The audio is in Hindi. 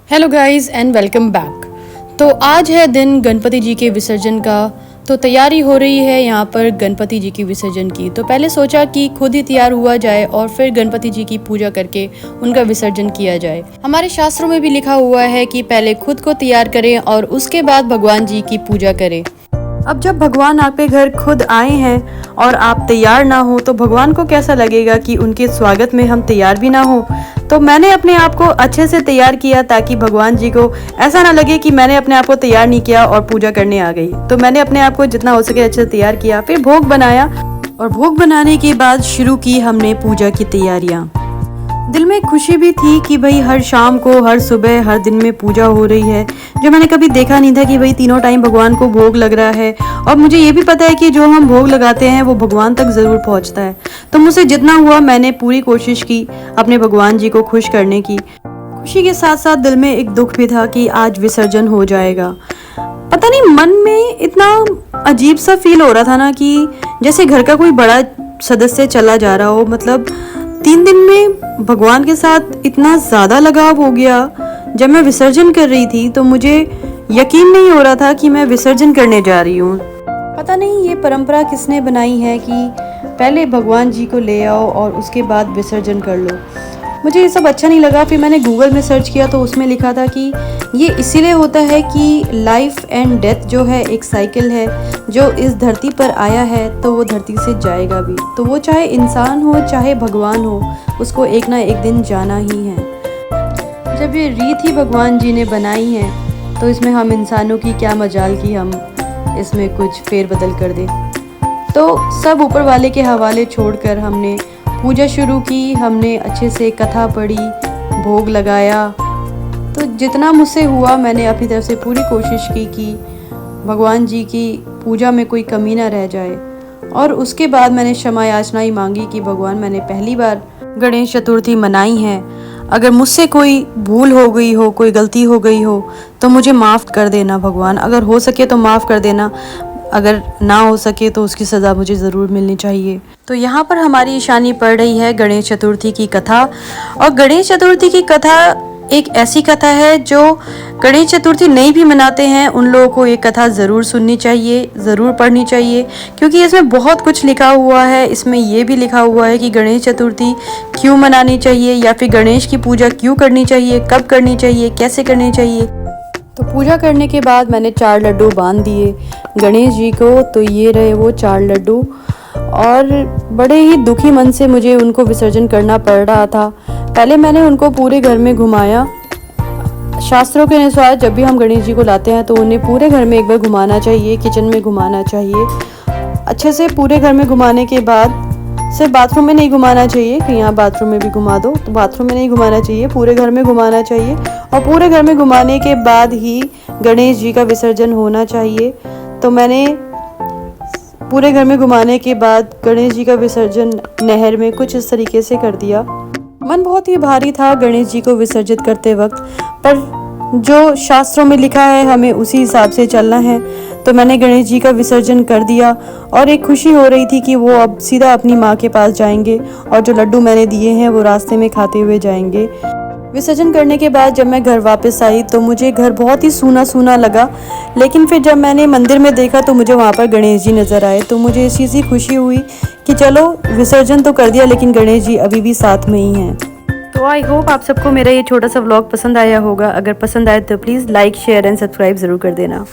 Hello guys and welcome back. तो आज है दिन गणपति जी के विसर्जन का। तो तैयारी हो रही है यहाँ पर गणपति जी की विसर्जन की। तो पहले सोचा कि खुद ही तैयार हुआ जाए और फिर गणपति जी की पूजा करके उनका विसर्जन किया जाए। हमारे शास्त्रों में भी लिखा हुआ है कि पहले खुद को तैयार करें और उसके बाद भगवान जी की पूजा करें। अब जब भगवान आपके घर खुद आए हैं और आप तैयार ना हो तो भगवान को कैसा लगेगा कि उनके स्वागत में हम तैयार भी ना हो। तो मैंने अपने आप को अच्छे से तैयार किया ताकि भगवान जी को ऐसा ना लगे कि मैंने अपने आप को तैयार नहीं किया और पूजा करने आ गई। तो मैंने अपने आप को जितना हो सके अच्छे से तैयार किया, फिर भोग बनाया और भोग बनाने के बाद शुरू की हमने पूजा की तैयारियां। दिल में खुशी भी थी कि भाई हर शाम को, हर सुबह, हर दिन में पूजा हो रही है, जो मैंने कभी देखा नहीं था कि भाई तीनों टाइम भगवान को भोग लग रहा है। और मुझे ये भी पता है कि जो हम भोग लगाते हैं वो भगवान तक ज़रूर पहुंचता है। तो मुझसे जितना हुआ मैंने पूरी कोशिश की अपने भगवान जी को खुश करने की। खुशी के साथ साथ दिल में एक दुख भी था कि आज विसर्जन हो जाएगा। पता नहीं मन में इतना अजीब सा फील हो रहा था ना कि जैसे घर का कोई बड़ा सदस्य चला जा रहा हो। मतलब 3 दिन में भगवान के साथ इतना ज़्यादा लगाव हो गया। जब मैं विसर्जन कर रही थी तो मुझे यकीन नहीं हो रहा था कि मैं विसर्जन करने जा रही हूँ। पता नहीं ये परंपरा किसने बनाई है कि पहले भगवान जी को ले आओ और उसके बाद विसर्जन कर लो। मुझे ये सब अच्छा नहीं लगा। फिर मैंने गूगल में सर्च किया तो उसमें लिखा था कि ये इसीलिए होता है कि लाइफ एंड डेथ जो है एक साइकिल है। जो इस धरती पर आया है तो वो धरती से जाएगा भी। तो वो चाहे इंसान हो चाहे भगवान हो, उसको एक ना एक दिन जाना ही है। जब ये रीत ही भगवान जी ने बनाई है तो इसमें हम इंसानों की क्या मजाल कि हम इसमें कुछ फेरबदल कर दें। तो सब ऊपर वाले के हवाले छोड़कर हमने पूजा शुरू की। हमने अच्छे से कथा पढ़ी, भोग लगाया। तो जितना मुझसे हुआ मैंने अपनी तरफ से पूरी कोशिश की कि भगवान जी की पूजा में कोई कमी ना रह जाए। और उसके बाद मैंने क्षमा याचना ही मांगी कि भगवान, मैंने पहली बार गणेश चतुर्थी मनाई है, अगर मुझसे कोई भूल हो गई हो, कोई गलती हो गई हो तो मुझे माफ़ कर देना भगवान। अगर हो सके तो माफ़ कर देना, अगर ना हो सके तो उसकी सज़ा मुझे ज़रूर मिलनी चाहिए। तो यहाँ पर हमारी ईशानी पढ़ रही है गणेश चतुर्थी की कथा। और गणेश चतुर्थी की कथा एक ऐसी कथा है जो गणेश चतुर्थी नहीं भी मनाते हैं उन लोगों को ये कथा ज़रूर सुननी चाहिए, ज़रूर पढ़नी चाहिए, क्योंकि इसमें बहुत कुछ लिखा हुआ है। इसमें ये भी लिखा हुआ है कि गणेश चतुर्थी क्यों मनानी चाहिए या फिर गणेश की पूजा क्यों करनी चाहिए, कब करनी चाहिए, कैसे करनी चाहिए। तो पूजा करने के बाद मैंने 4 लड्डू बांध दिए गणेश जी को। तो ये रहे वो 4 लड्डू। और बड़े ही दुखी मन से मुझे उनको विसर्जन करना पड़ रहा था। पहले मैंने उनको पूरे घर में घुमाया। शास्त्रों के अनुसार जब भी हम गणेश जी को लाते हैं तो उन्हें पूरे घर में एक बार घुमाना चाहिए, किचन में घुमाना चाहिए अच्छे से। पूरे घर में घुमाने के बाद सिर्फ बाथरूम में नहीं घुमाना चाहिए कि यहाँ बाथरूम में भी घुमा दो, तो बाथरूम में नहीं घुमाना चाहिए, पूरे घर में घुमाना चाहिए। और पूरे घर में घुमाने के बाद ही गणेश जी का विसर्जन होना चाहिए। तो मैंने पूरे घर में घुमाने के बाद गणेश जी का विसर्जन नहर में कुछ इस तरीके से कर दिया। मन बहुत ही भारी था गणेश जी को विसर्जित करते वक्त, पर जो शास्त्रों में लिखा है हमें उसी हिसाब से चलना है। तो मैंने गणेश जी का विसर्जन कर दिया और एक खुशी हो रही थी कि वो अब सीधा अपनी माँ के पास जाएंगे और जो लड्डू मैंने दिए हैं वो रास्ते में खाते हुए जाएंगे। विसर्जन करने के बाद जब मैं घर वापस आई तो मुझे घर बहुत ही सूना सूना लगा। लेकिन फिर जब मैंने मंदिर में देखा तो मुझे वहाँ पर गणेश जी नज़र आए। तो मुझे इस चीज़ की खुशी हुई कि चलो विसर्जन तो कर दिया लेकिन गणेश जी अभी भी साथ में ही हैं। तो आई होप आप सबको मेरा ये छोटा सा व्लॉग पसंद आया होगा। अगर पसंद आए तो please like, share and subscribe ज़रूर कर देना।